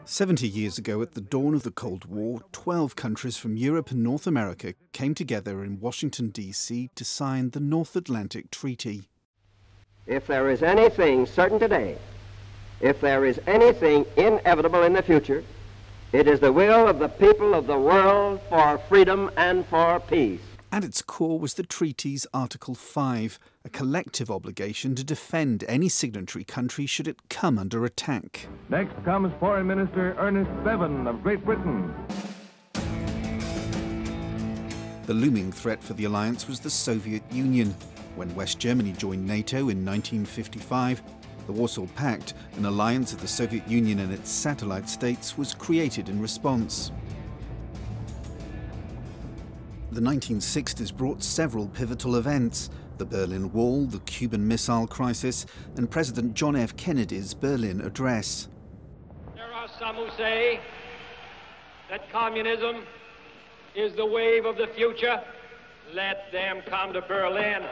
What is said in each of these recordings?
70 years ago, at the dawn of the Cold War, 12 countries from Europe and North America came together in Washington, D.C. to sign the North Atlantic Treaty. If there is anything certain today, if there is anything inevitable in the future, it is the will of the people of the world for freedom and for peace. At its core was the treaty's Article 5, a collective obligation to defend any signatory country should it come under attack. Next comes Foreign Minister Ernest Bevin of Great Britain. The looming threat for the alliance was the Soviet Union. When West Germany joined NATO in 1955, the Warsaw Pact, an alliance of the Soviet Union and its satellite states, was created in response. The 1960s brought several pivotal events: the Berlin Wall, the Cuban Missile Crisis, and President John F. Kennedy's Berlin Address. There are some who say that communism is the wave of the future. Let them come to Berlin.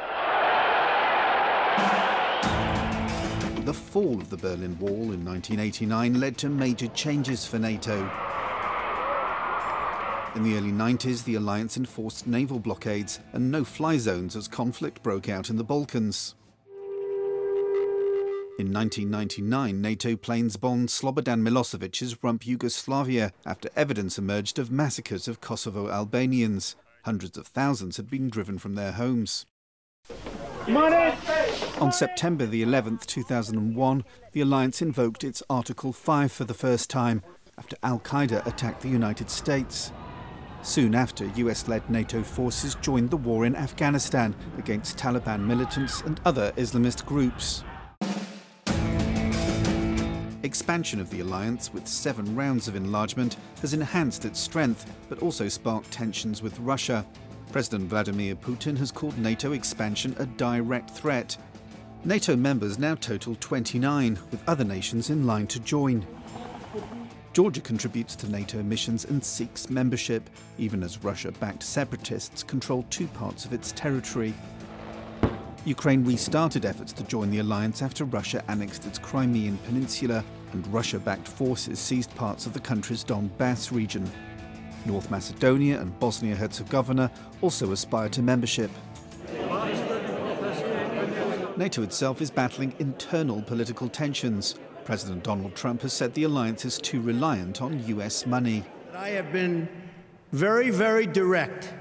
The fall of the Berlin Wall in 1989 led to major changes for NATO. In the early 90s, the alliance enforced naval blockades and no-fly zones as conflict broke out in the Balkans. In 1999, NATO planes bombed Slobodan Milosevic's rump Yugoslavia after evidence emerged of massacres of Kosovo Albanians. Hundreds of thousands had been driven from their homes. On September the 11th, 2001, the alliance invoked its Article 5 for the first time after Al-Qaeda attacked the United States. Soon after, US-led NATO forces joined the war in Afghanistan against Taliban militants and other Islamist groups. Expansion of the alliance, with 7 rounds of enlargement, has enhanced its strength, but also sparked tensions with Russia. President Vladimir Putin has called NATO expansion a direct threat. NATO members now total 29, with other nations in line to join. Georgia contributes to NATO missions and seeks membership, even as Russia-backed separatists control 2 parts of its territory. Ukraine restarted efforts to join the alliance after Russia annexed its Crimean peninsula and Russia-backed forces seized parts of the country's Donbass region. North Macedonia and Bosnia-Herzegovina also aspire to membership. NATO itself is battling internal political tensions. President Donald Trump has said the alliance is too reliant on US money. I have been very, very direct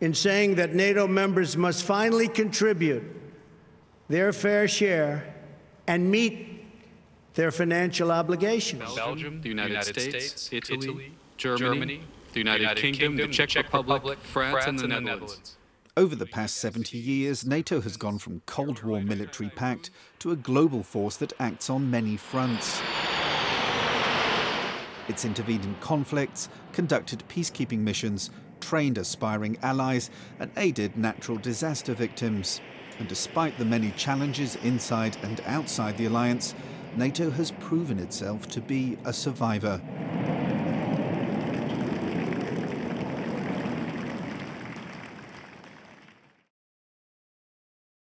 in saying that NATO members must finally contribute their fair share and meet their financial obligations. Belgium, the United States, Italy, Germany, the United Kingdom, the Czech Republic, France, and the Netherlands. Over the past 70 years, NATO has gone from Cold War military pact to a global force that acts on many fronts. It's intervened in conflicts, conducted peacekeeping missions, trained aspiring allies, and aided natural disaster victims. And despite the many challenges inside and outside the alliance, NATO has proven itself to be a survivor.